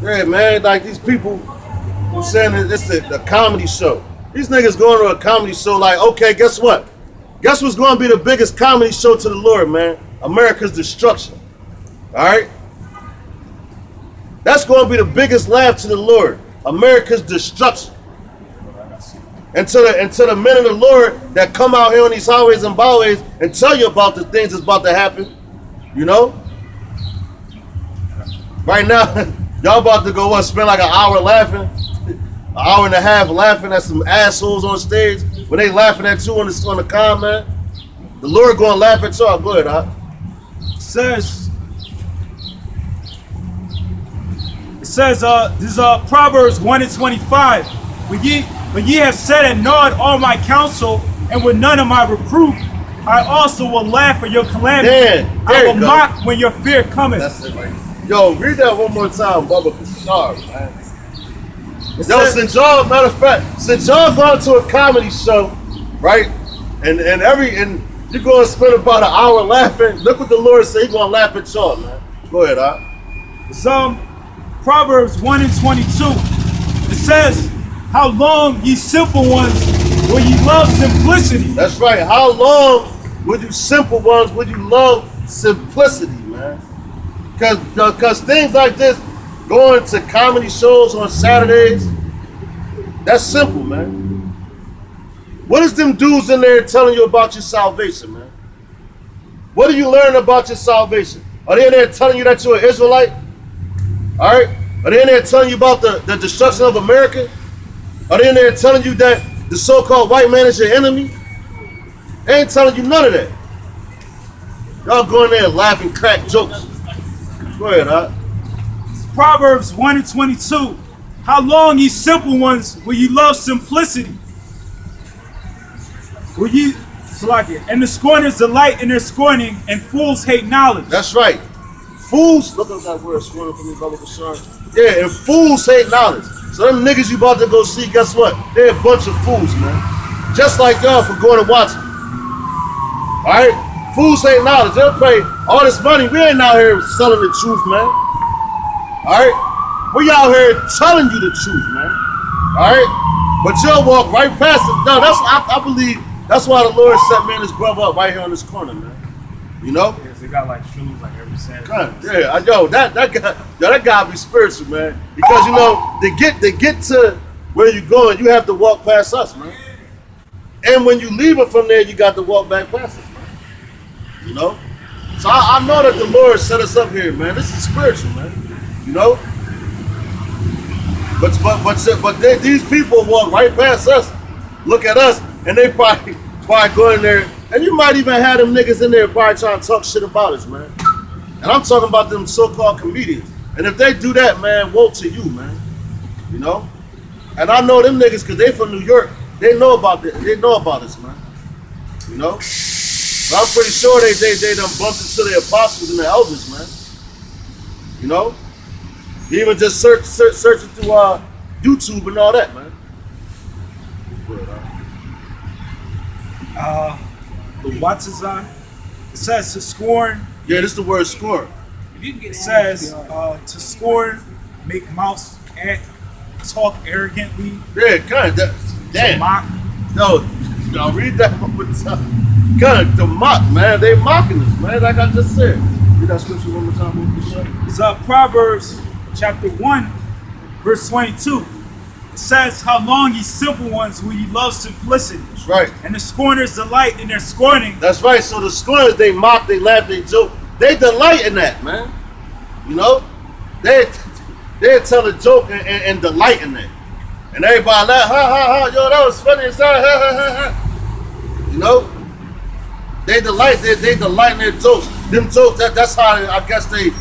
Yeah, man, like these people who saying that it's the comedy show. These niggas going to a comedy show like, okay, guess what? Guess what's going to be the biggest comedy show to the Lord, man? America's destruction. All right? That's going to be the biggest laugh to the Lord. America's destruction. And to the men of the Lord that come out here on these highways and byways and tell you about the things that's about to happen, you know? Right now, y'all about to go what? Spend like an hour laughing? An hour and a half laughing at some assholes on stage when they laughing at you on the comment. The Lord going to laugh at y'all. Go ahead, huh? It says, this is Proverbs 1:25. When ye have said and gnawed all my counsel, and with none of my reproof, I also will laugh at your calamity. Damn, I will mock when your fear cometh. That's it, right? Yo, read that one more time, Bubba. Sorry, man. Yo, since y'all, matter of fact, since y'all gone to a comedy show, right? And you're gonna spend about an hour laughing. Look what the Lord said. He's gonna laugh at y'all, man. Go ahead, huh? It's Proverbs 1:22. It says, how long, ye simple ones, will ye love simplicity? That's right. How long would you simple ones, would you love simplicity, man? Because things like this, going to comedy shows on Saturdays, that's simple, man. What is them dudes in there telling you about your salvation, man? What are you learning about your salvation? Are they in there telling you that you're an Israelite? All right? Are they in there telling you about the destruction of America? Are they in there telling you that the so-called white man is your enemy? They ain't telling you none of that. Y'all go in there and laugh and crack jokes. Go ahead, huh? Proverbs 1:22. How long, ye simple ones, will ye love simplicity? Will ye, and the scorners delight in their scorning, and fools hate knowledge. That's right. Fools, look up that word, scorning for me, Bubba Bashar. Yeah, and fools hate knowledge. So them niggas you about to go see, guess what? They're a bunch of fools, man. Just like y'all for going and watching. All right? Fools hate knowledge. They'll pay all this money. We ain't out here selling the truth, man. All right? We out here telling you the truth, man. All right? But you'll walk right past it. No, I believe that's why the Lord set me and his brother up right here on this corner, man. You know? Yes, they got like shoes like every Saturday. God, yeah, that guy be spiritual, man. Because you know, to get to where you're going, you have to walk past us, man. And when you leave it from there, you got to walk back past us, man. You know? So I know that the Lord set us up here, man. This is spiritual, man. You know? But these people walk right past us, look at us, and they probably go in there. And you might even have them niggas in there probably trying to talk shit about us, man. And I'm talking about them so-called comedians. And if they do that, man, woe to you, man. You know? And I know them niggas because they from New York. They know about this. They know about us, man. You know? But I'm pretty sure they done bumped into the apostles and the elders, man. You know? Even just searching through YouTube and all that, man. The what's is on? It says to scorn. Yeah, this is the word scorn. It says to scorn, make mouths act, talk arrogantly. Yeah, kind of. Damn. To mock. No, read that one more time. Kind of to mock, man. They mocking us, man. Like I just said. Read that scripture one more time. It's Proverbs chapter 1, verse 22. It says, how long, ye simple ones, will ye love simplicity? That's right. And the scorners delight in their scorning. That's right. So the scorners, they mock, they laugh, they joke. They delight in that, man. You know? They tell a joke and delight in that. And everybody laugh, ha, ha, ha, yo, that was funny. Ha, ha, ha, ha. You know? They delight in their jokes. Them jokes, that's how I guess they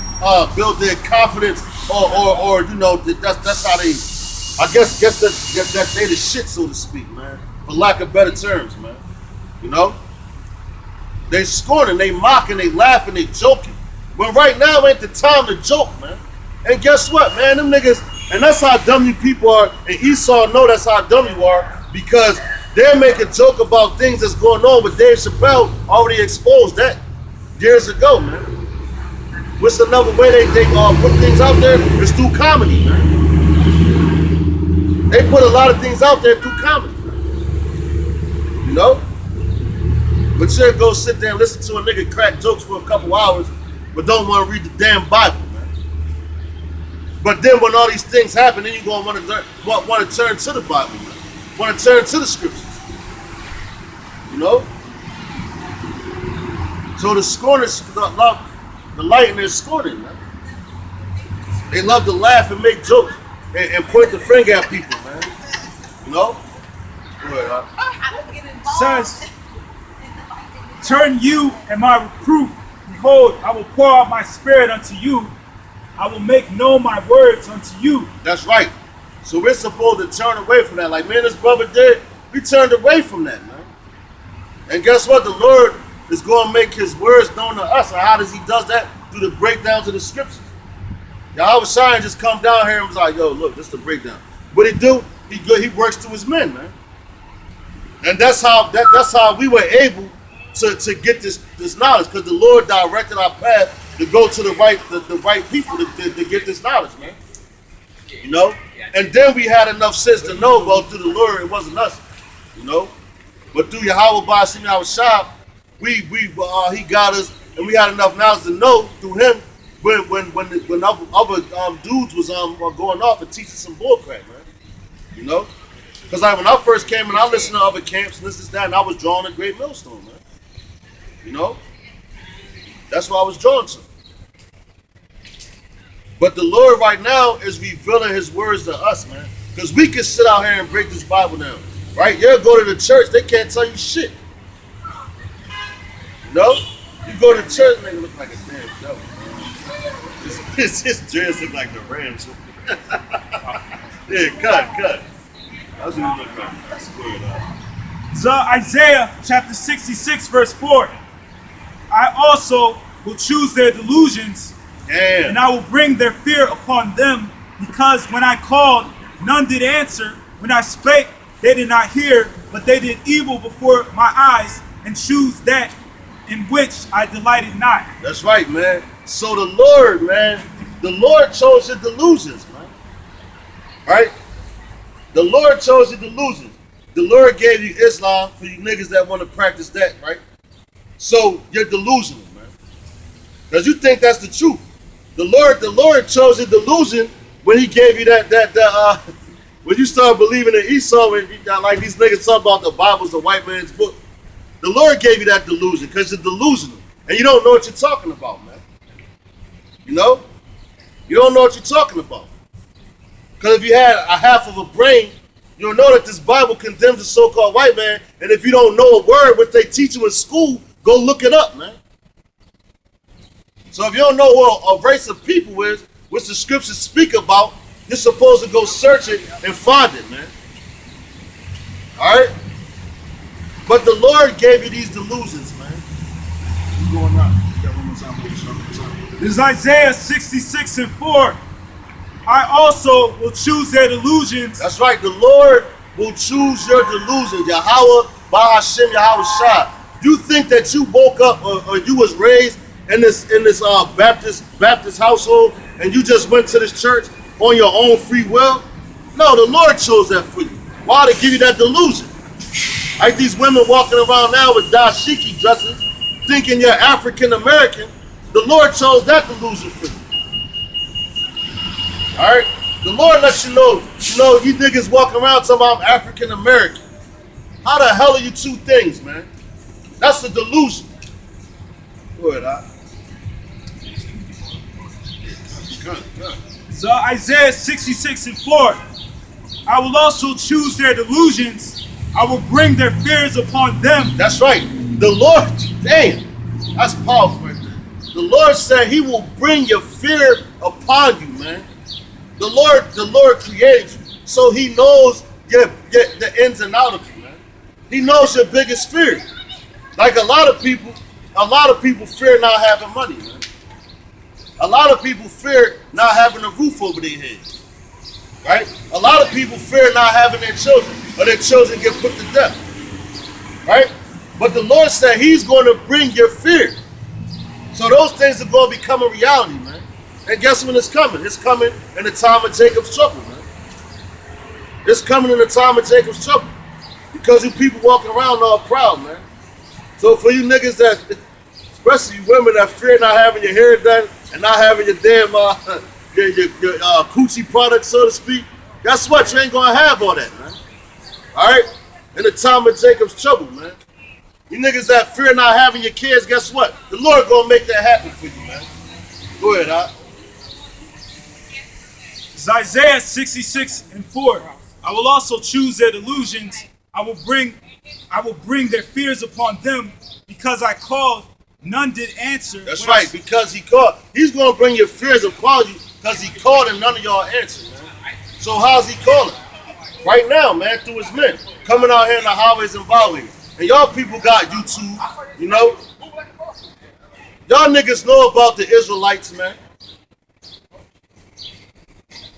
build their confidence or you know, that's how they, I guess that they the shit, so to speak, man. For lack of better terms, man. You know? They scorning, they mocking, they laughing, they joking. When right now ain't the time to joke, man. And guess what, man? Them niggas, and that's how dumb you people are, and Esau know that's how dumb you are, because they'll make a joke about things that's going on, but Dave Chappelle already exposed that years ago, man. What's another way they put things out there? It's through comedy, man. They put a lot of things out there through comedy. You know? But you'll go sit there and listen to a nigga crack jokes for a couple hours, but don't want to read the damn Bible, man. But then when all these things happen, then you're going to want to turn to the Bible, man. Want to turn to the scriptures. You know? So the scorners love the light in their scorning, man. They love to laugh and make jokes and point the finger at people, man. You know? Go ahead, Says, turn you and my reproof. Behold, I will pour out my spirit unto you. I will make known my words unto you. That's right. So we're supposed to turn away from that. Like me and this brother did, we turned away from that, man. And guess what? The Lord is going to make his words known to us. And how does he does that? Through the breakdowns of the scriptures. Yahweh Shai just come down here and was like, yo, look, this is the breakdown. What he do? He works to his men, man. And that's how we were able to get this knowledge, because the Lord directed our path to go to the right people to get this knowledge, man. You know? And then we had enough sense to know, well, through the Lord, it wasn't us, you know? But through Yahweh Ba'ashim Yahweh Shai, he got us, and we had enough knowledge to know through him when other dudes was going off and teaching some bullcrap, man. You know? Because like when I first came and I listened to other camps and this, that, and I was drawing a great millstone, man. You know? That's what I was drawn to. But the Lord right now is revealing his words to us, man. Because we can sit out here and break this Bible down. Right? You'll go to the church, they can't tell you shit. You know? You go to church, nigga look like a damn devil. His dress look like the Rams. Yeah, cut. That's what he look like. That's good, So Isaiah chapter 66 verse 4. I also will choose their delusions, and I will bring their fear upon them, because when I called, none did answer. When I spake, they did not hear, but they did evil before my eyes, and choose that in which I delighted not. That's right, man. So the Lord, man, the Lord chose your delusions, man. Right? The Lord chose your delusions. The Lord gave you Islam for you niggas that want to practice that, right? So you're delusional, man. Because you think that's the truth. The Lord chose your delusion when he gave you that when you start believing in Esau, and you got like these niggas talk about the Bible's the white man's book. The Lord gave you that delusion because you're delusional. And you don't know what you're talking about, man. You know? You don't know what you're talking about. Because if you had a half of a brain, you'll know that this Bible condemns the so-called white man. And if you don't know a word which they teach you in school, go look it up, man. So if you don't know who a race of people is, which the scriptures speak about, you're supposed to go search it and find it, man. All right? But the Lord gave you these delusions, man. What's going on? This is Isaiah 66 and 4. I also will choose their delusions. That's right. The Lord will choose your delusions. Yahweh Ba'ashim Yahweh Shai. You think that you woke up or you was raised in this Baptist household and you just went to this church on your own free will? No, the Lord chose that for you. Why? To give you that delusion. Like these women walking around now with dashiki dresses, thinking you're African American. The Lord chose that delusion for you. All right? The Lord lets you know, you niggas walking around talking about I'm African American. How the hell are you two things, man? That's the delusion. Go ahead, So Isaiah 66 and 4. I will also choose their delusions. I will bring their fears upon them. That's right. The Lord, damn, that's powerful right there. The Lord said he will bring your fear upon you, man. The Lord created you, so he knows the ins and outs of you, man. He knows your biggest fear. Like a lot of people fear not having money, man. A lot of people fear not having a roof over their heads, right? A lot of people fear not having their children, or their children get put to death, right? But the Lord said he's going to bring your fear. So those things are going to become a reality, man. And guess when it's coming? It's coming in the time of Jacob's trouble, man. It's coming in the time of Jacob's trouble. Because you people walking around all proud, man. So for you niggas that, especially you women that fear not having your hair done and not having your damn your coochie product, so to speak, guess what? You ain't gonna have all that, man. All right? In the time of Jacob's trouble, man. You niggas that fear not having your kids, guess what? The Lord gonna make that happen for you, man. Go ahead, huh? It's Isaiah 66:4. I will also choose their delusions. I will bring their fears upon them, because I called, none did answer. That's right, because he called. He's gonna bring your fears upon you because he called and none of y'all answered, man. So how's he calling? Right now, man, through his men. Coming out here in the highways and byways. And y'all people got YouTube, you know? Y'all niggas know about the Israelites, man.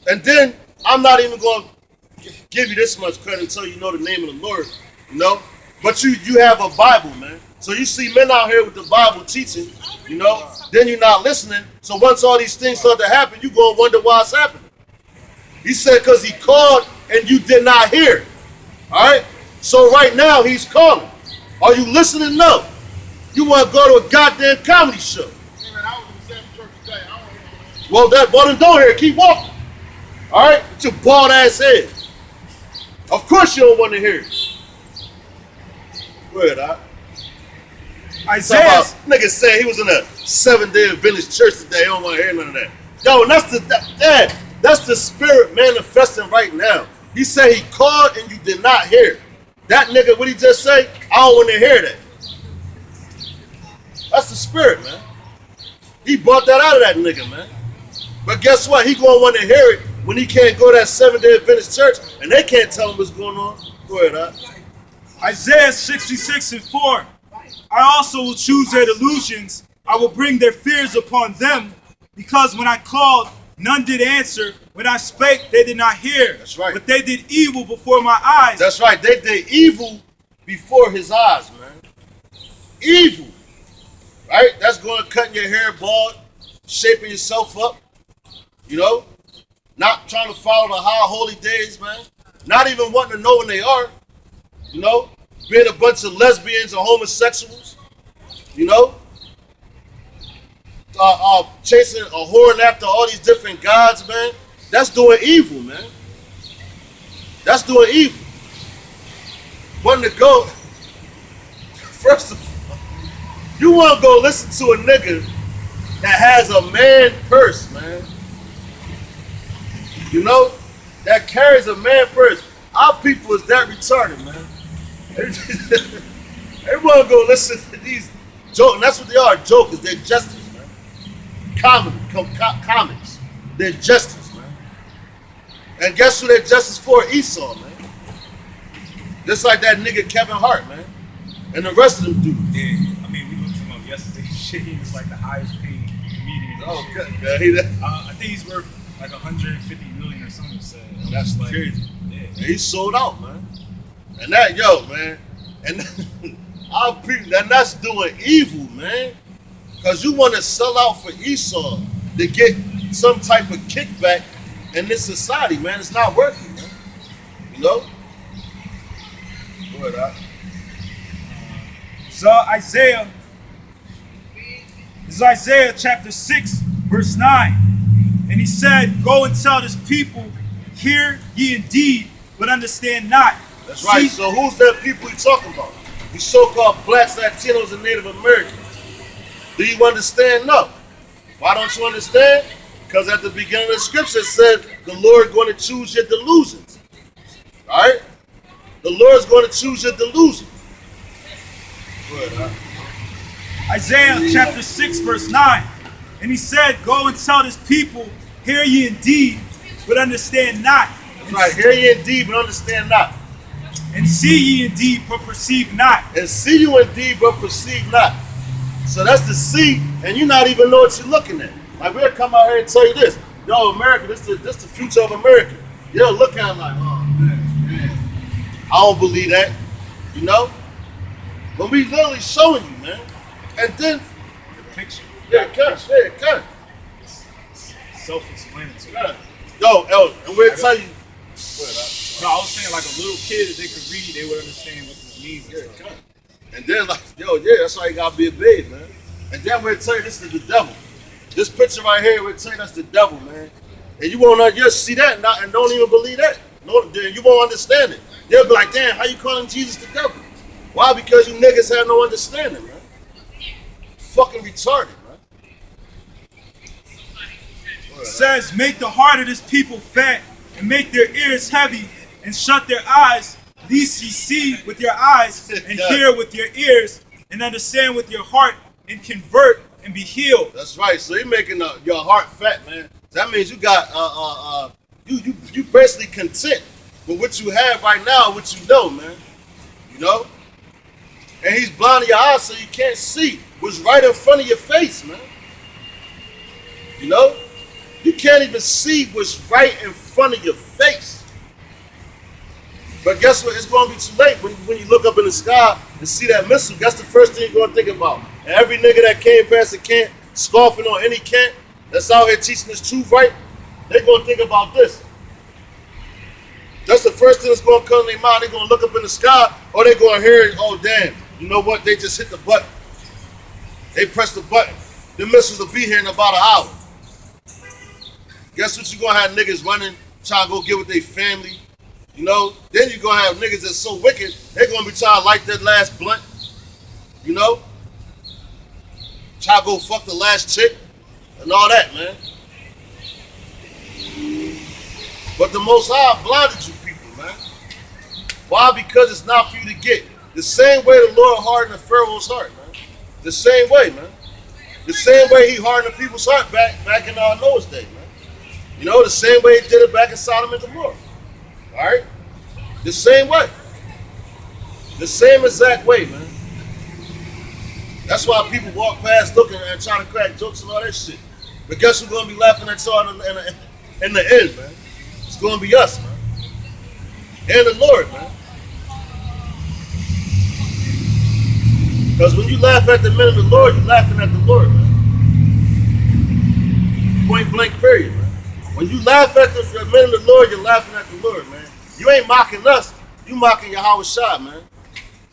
And then, I'm not even going to give you this much credit until you know the name of the Lord, you know? But you have a Bible, man. So you see men out here with the Bible teaching, you know? Then you're not listening. So once all these things start to happen, you go and wonder why it's happening. He said because he called and you did not hear. All right? So right now he's calling. Are you listening? No. You want to go to a goddamn comedy show. Well, then don't hear it. Keep walking. All right? With your bald ass head. Of course you don't want to hear it. Go ahead, all right? Isaiah. Nigga said he was in a 7-day Adventist church today. He don't want to hear none of that. Yo, and that's the spirit manifesting right now. He said he called and you did not hear. That nigga, what he just say? I don't want to hear that. That's the spirit, man. He brought that out of that nigga, man. But guess what? He gonna want to hear it when he can't go to that 7-day Adventist church and they can't tell him what's going on. Go ahead, all right? Isaiah 66:4. I also will choose their delusions. I will bring their fears upon them, because when I called, none did answer. When I spake, they did not hear. That's right. But they did evil before my eyes. That's right. They did evil before his eyes, man. Evil. Right? That's going to cutting your hair bald, shaping yourself up. You know? Not trying to follow the high holy days, man. Not even wanting to know when they are. You know? Being a bunch of lesbians or homosexuals. You know? Chasing or whoring after all these different gods, man. That's doing evil, man. That's doing evil. Wanting to go, first of all, you want to go listen to a nigga that has a man purse, man. You know? That carries a man purse. Our people is that retarded, man. They want to go listen to these jokes. And that's what they are, jokers. They're jesters, man. Comics. They're jesters, man. And guess who they're jesters for? Esau, man. Just like that nigga Kevin Hart, man. And the rest of them dudes. Yeah, I mean, we looked him up yesterday. Shit, he was like the highest paid comedian. Oh, good. I think he's worth like 150 million or something. So That's like, crazy. Yeah. And he sold out, man. And that, yo, man. And our people, and that's doing evil, man. Because you want to sell out for Esau to get some type of kickback in this society, man. It's not working, man. You know? Go ahead, So Isaiah, this is Isaiah chapter 6, verse 9. And he said, go and tell this people, hear ye indeed, but understand not. That's right. So who's that people he talking about? These so-called blacks, Latinos, and Native Americans. Do you understand? No. Why don't you understand? Because at the beginning of the scripture it said the Lord going to choose your delusions. All right? The Lord's going to choose your delusions. Go ahead, huh? Isaiah chapter 6, verse 9. And he said, go and tell this people, hear ye indeed, but understand not. That's right. Hear ye indeed, but understand not. And see ye indeed, but perceive not. And see you indeed, but perceive not. So that's the see, and you not even know what you're looking at. Like, we'll come out here and tell you this. Yo, America, this the future of America. You'll look at it like, oh, man. I don't believe that. You know? But we literally showing you, man. And then, The picture. Yeah, it can. Self-explanatory. Yeah. Yo, Elder, and we'll tell you. No, I was saying like a little kid, if they could read, they would understand what this means. Yeah, it can. And then like, yo, yeah, that's why you gotta be a babe, man. And then we'll tell you this is the devil. This picture right here, we'll tell you that's the devil, man. And you won't just see that and don't even believe that. No, you won't understand it. They'll be like, damn, how you calling Jesus the devil? Why? Because you niggas have no understanding, man. Fucking retarded, man. It says, make the heart of this people fat and make their ears heavy and shut their eyes, lest ye see with your eyes and hear with your ears and understand with your heart and convert and be healed. That's right. So you're making your heart fat, man. That means you got you basically content with what you have right now, what you know, man. You know? And he's blinding your eyes so you can't see what's right in front of your face, man. You know? You can't even see what's right in front of your face. But guess what? It's going to be too late when you look up in the sky and see that missile. That's the first thing you're going to think about. And every nigga that came past the camp, scoffing on any camp, that's out here teaching this truth right, they're going to think about this. That's the first thing that's going to come to their mind. They're going to look up in the sky, or they're going to hear, oh, damn, you know what? They just hit the button. They pressed the button. The missiles will be here in about an hour. Guess what? You're going to have niggas running, trying to go get with their family. You know? Then you're going to have niggas that's so wicked, they're going to be trying to light that last blunt. You know? Try to go fuck the last chick and all that, man. But the Most High blinded you people, man. Why? Because it's not for you to get. The same way the Lord hardened the Pharaoh's heart, man. The same way, man. The same way he hardened the people's heart back in Noah's day, man. You know, the same way he did it back in Sodom and Gomorrah. All right? The same way. The same exact way, man. That's why people walk past looking and trying to crack jokes and all that shit. But guess who's going to be laughing at y'all in the end, man? It's going to be us, man. And the Lord, man. Because when you laugh at the men of the Lord, you're laughing at the Lord, man. Point blank period, man. When you laugh at the men of the Lord, you're laughing at the Lord, man. You ain't mocking us. You mocking Yahweh Shah, man.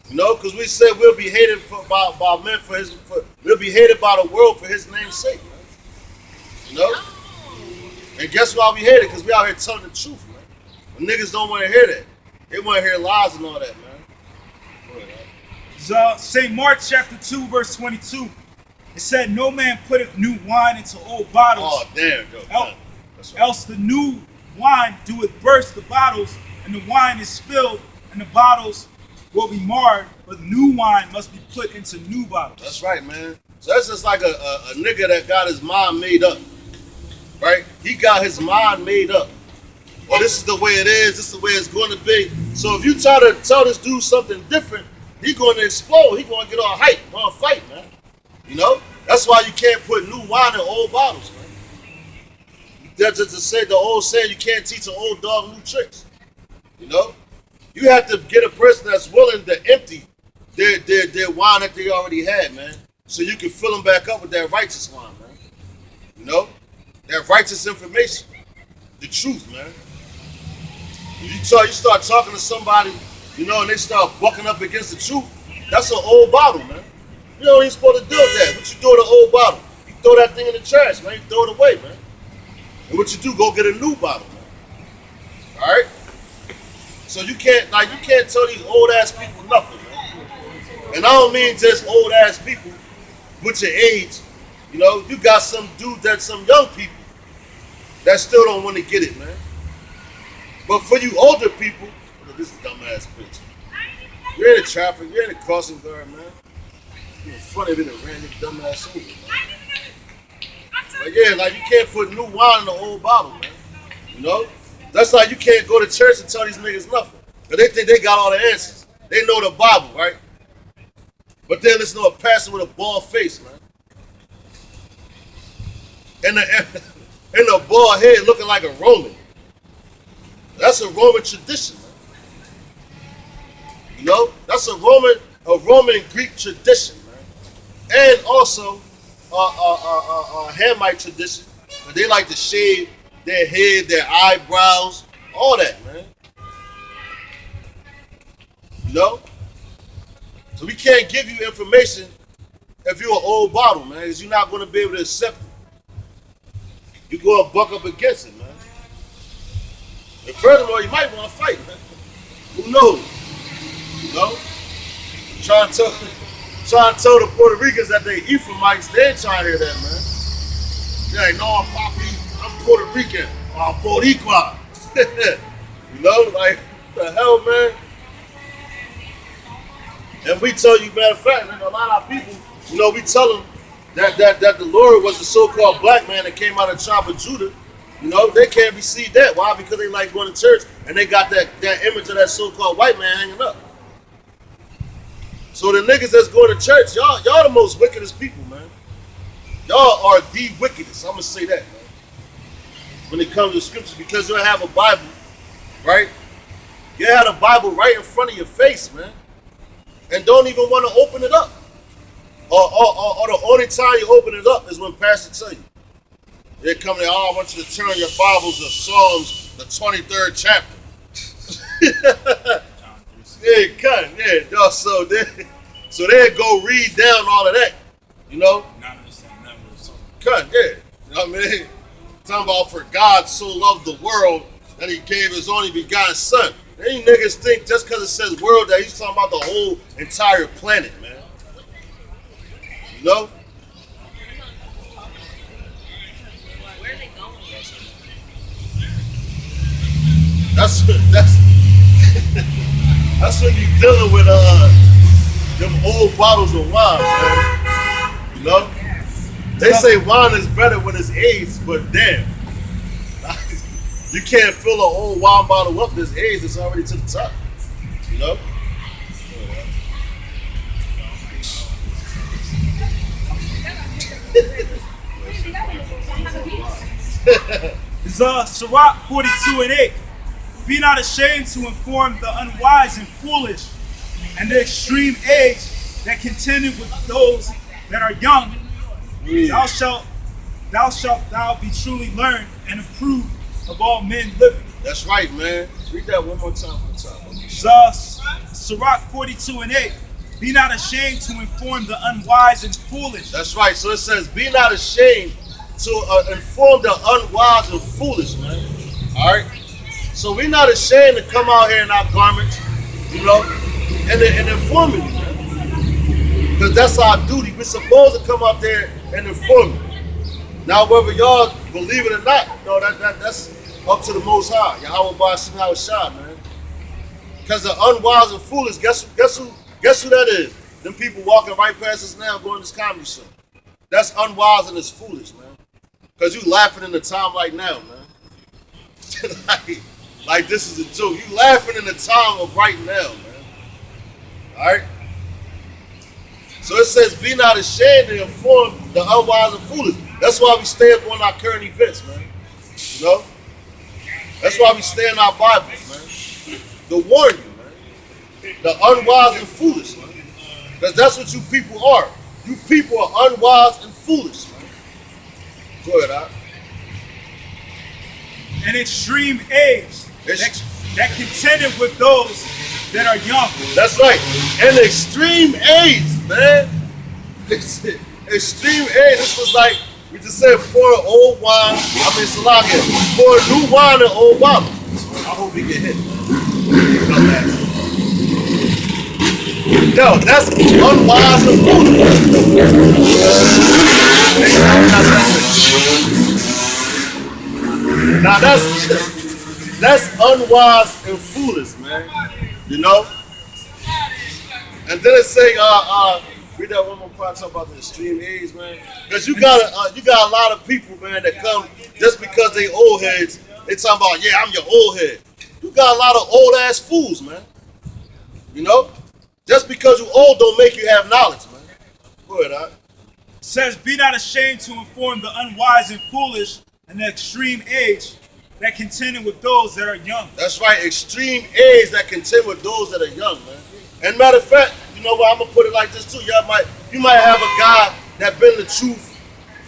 You know, because we said we'll be hated by men we'll be hated by the world for his name's sake, man. You know? And guess why we hate it? Because we out here telling the truth, man. But niggas don't want to hear that. They want to hear lies and all that, man. St. Mark chapter 2, verse 22. It said, no man putteth new wine into old bottles. Oh, damn, yo. That's right. Else the new wine doeth burst the bottles, and the wine is spilled, and the bottles will be marred, but new wine must be put into new bottles. That's right, man. So that's just like a nigga that got his mind made up, right? He got his mind made up. Well, this is the way it is. This is the way it's going to be. So if you try to tell this dude something different, he's going to explode. He's going to get all hype, going to fight, man. You know? That's why you can't put new wine in old bottles, man. That's just to say the old saying, you can't teach an old dog new tricks. You know? You have to get a person that's willing to empty their wine that they already had, man. So you can fill them back up with that righteous wine, man. You know? That righteous information. The truth, man. You start talking to somebody, you know, and they start bucking up against the truth, that's an old bottle, man. You know, you ain't supposed to do that. What you do with an old bottle? You throw that thing in the trash, man. You throw it away, man. And what you do, go get a new bottle, man. All right? So you can't tell these old ass people nothing, man. And I don't mean just old ass people with your age. You know, you got some young people that still don't want to get it, man. But for you older people, look, this is a dumbass bitch. You're in the traffic, you're in the crossing guard, man. You're in front of it and ran this dumbass over, man. Like, yeah, like you can't put new wine in an old bottle, man. You know? That's like you can't go to church and tell these niggas nothing. Because they think they got all the answers. They know the Bible, right? But then listen to a pastor with a bald face, man. And a bald head looking like a Roman. That's a Roman tradition, man. You know? That's a Roman Greek tradition, man. And also, Hamite tradition. But they like to shave their head, their eyebrows, all that, man. You know? So we can't give you information if you're an old bottle, man, because you're not going to be able to accept it. You're going to buck up against it, man. And furthermore, you might want to fight, man. Who knows? You know? Trying to tell the Puerto Ricans that they Ephraimites, they ain't trying to hear that, man. They ain't, no, I'm Papi, I'm Puerto Rican, I'm Boricua. You know, like, what the hell, man? And we tell you, matter of fact, man, a lot of people, you know, we tell them that the Lord was the so-called black man that came out of the tribe of Judah. You know, they can't receive that. Why? Because they like going to church and they got that image of that so-called white man hanging up. So the niggas that's going to church, y'all the most wickedest people, man. Y'all are the wickedest. I'm gonna say that, man. When it comes to scriptures, because you have a Bible, right? You had a Bible right in front of your face, man, and don't even want to open it up. Or the only time you open it up is when pastor tell you. They come there, oh, I want you to turn your Bibles to Psalms, the 23rd chapter. Yeah, cut, yeah. No, so they go read down all of that, you know? Cut, yeah. You know what I mean? Talking about for God so loved the world that he gave his only begotten son. Any niggas think just because it says world that he's talking about the whole entire planet, man. You know? Where are they going? That's when you dealing with them old bottles of wine, man. You know? They say wine is better when it's aged, but damn. You can't fill an old wine bottle up this age, it's already to the top. You know? It's Sirach 42:8. Be not ashamed to inform the unwise and foolish, and the extreme age that contended with those that are young. Thou shalt be truly learned and approved of all men living. That's right, man. Read that one more time for the top. Sirach 42:8. Be not ashamed to inform the unwise and foolish. That's right. So it says, be not ashamed to inform the unwise and foolish, man. All right. So we're not ashamed to come out here in our garments, you know, and inform you, man. Because that's our duty. We're supposed to come out there and inform you. Now, whether y'all believe it or not, you know, that's up to the Most High. Yahweh Ba'ashim Shah, man. Because the unwise and foolish, guess who that is? Them people walking right past us now going to this comedy show. That's unwise and it's foolish, man. Because you laughing in the time like now, man. like this is a joke. You laughing in the time of right now, man. All right? So it says, be not ashamed to inform the unwise and foolish. That's why we stay up on our current events, man. You know? That's why we stay in our Bibles, man. To warn you, man. The unwise and foolish, man. Because that's what you people are. You people are unwise and foolish, man. Go ahead, Al. An extreme age that contended with those that are young. That's right. An extreme age, man. Extreme age. This was like, we just said pour old wine. Salami. Pour new wine in old bottle. I hope he get hit. No, that's unwise and foolish. Now that's unwise and foolish, man. You know? And then it say, read that one more part, talk about the extreme age, man. Because you got a lot of people, man, that come just because they old heads. They talking about, yeah, I'm your old head. You got a lot of old ass fools, man. You know? Just because you old don't make you have knowledge, man. Go ahead, Al. Says, be not ashamed to inform the unwise and foolish and the extreme age that contended with those that are young. That's right, extreme age that contend with those that are young, man. And matter of fact, you know what, I'm gonna put it like this too. You might have a guy that been the truth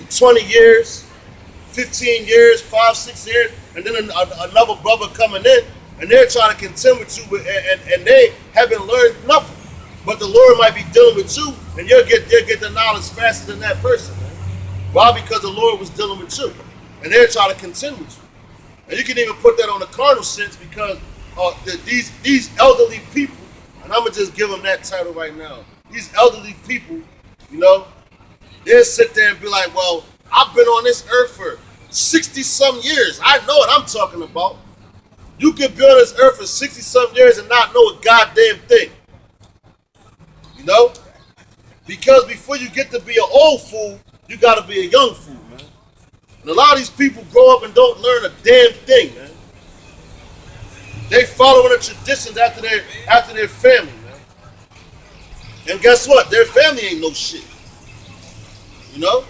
for 20 years, 15 years, 5, 6 years, and then another brother coming in, and they're trying to contend with you, and they haven't learned nothing. But the Lord might be dealing with you, and you'll get the knowledge faster than that person, man. Why? Because the Lord was dealing with you, and they're trying to contend with you. And you can even put that on the carnal sense because these elderly people, and I'm gonna just give them that title right now. These elderly people, you know, they'll sit there and be like, well, I've been on this earth for 60-some years. I know what I'm talking about. You could be on this earth for 60-some years and not know a goddamn thing. You know? Because before you get to be an old fool, you gotta be a young fool, man. And a lot of these people grow up and don't learn a damn thing, man. They following the traditions after their family, man. And guess what? Their family ain't no shit. You know?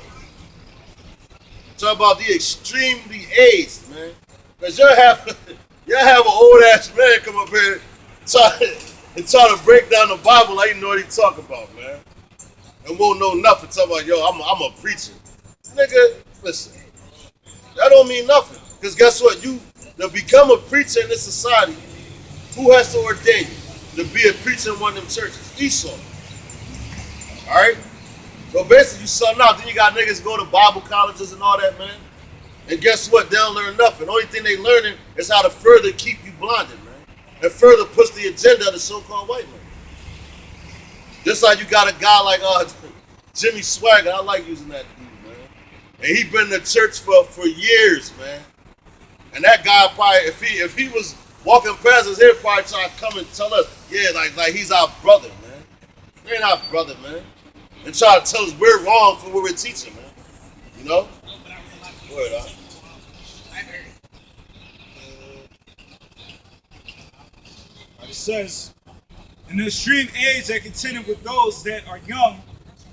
Talk about the extremely aged, man. Because you'll have an old ass man come up here and try to break down the Bible like you know what he talking about, man. And won't know nothing. Talk about, yo, I'm a preacher. Nigga, listen. That don't mean nothing. Because guess what? You to become a preacher in this society, who has to ordain you to be a preacher in one of them churches? Esau. Alright? So basically you something out. Then you got niggas go to Bible colleges and all that, man. And guess what? They don't learn nothing. The only thing they learning is how to further keep you blinded, man. And further push the agenda of the so-called white man. Just like you got a guy like Jimmy Swagger. I like using that dude, man. And he been in the church for years, man. And that guy probably, if he was walking past us, he'd probably try to come and tell us, yeah, like he's our brother, man. He ain't our brother, man. And try to tell us we're wrong for what we're teaching, man. You know? Word, huh? It says, in the extreme age that contended with those that are young,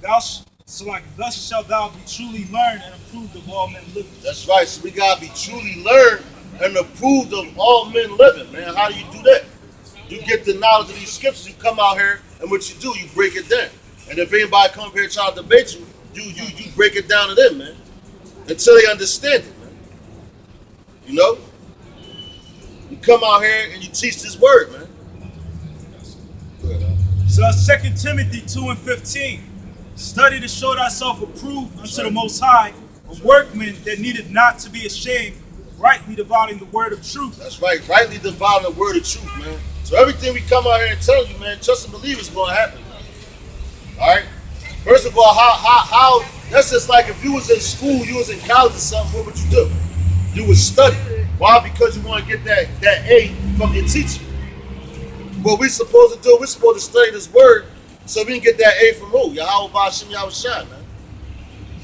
thus shalt thou be truly learned and approved of all men living. That's right. So we gotta be truly learned and approved of all men living, man. How do you do that? You get the knowledge of these scriptures. You come out here, and what you do, you break it down. And if anybody come here and try to debate you, you break it down to them, man, until they understand it, man. You know? You come out here and you teach this word, man. So 2 Timothy 2:15. Study to show thyself approved unto the Most High, a workman that needeth not to be ashamed, rightly dividing the word of truth. That's right, rightly dividing the word of truth, man. So everything we come out here and tell you, man, trust and believe is going to happen, man. All right? First of all, how that's just like if you was in school, you was in college or something, what would you do? You would study. Why? Because you want to get that A from your teacher. What we supposed to do, we're supposed to study this word so we can get that A from who? Yahweh Ba'Shem Yahushua, man.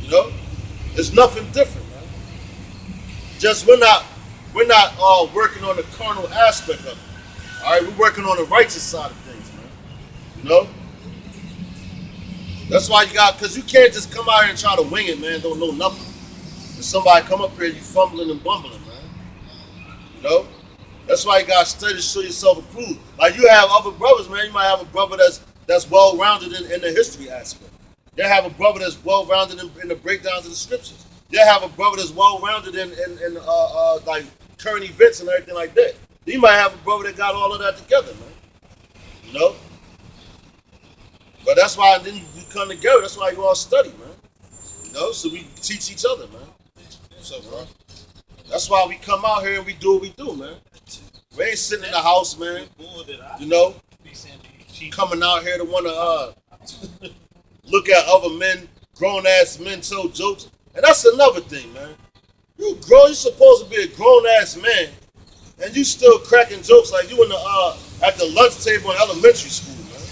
You know? There's nothing different, man. Just we're not working on the carnal aspect of it. All right, we're working on the righteous side of things, man. You know? That's why because you can't just come out here and try to wing it, man. Don't know nothing. If somebody come up here, you fumbling and bumbling, man. You know? That's why you got to study to show yourself approved. Like you have other brothers, man. You might have a brother that's well-rounded in the history aspect. You have a brother that's well-rounded in the breakdowns of the scriptures. You have a brother that's well-rounded in like current events and everything like that. You might have a brother that got all of that together, man. You know? But that's why then you come together. That's why you all study, man. You know? So we teach each other, man. What's up, bro? That's why we come out here and we do what we do, man. We ain't sitting in the house, man. You know? Coming out here to want to look at other men, grown-ass men tell jokes. And that's another thing, man. You supposed to be a grown-ass man, and you still cracking jokes like you in the at the lunch table in elementary school, man.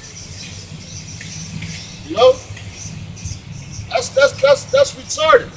You know? That's retarded.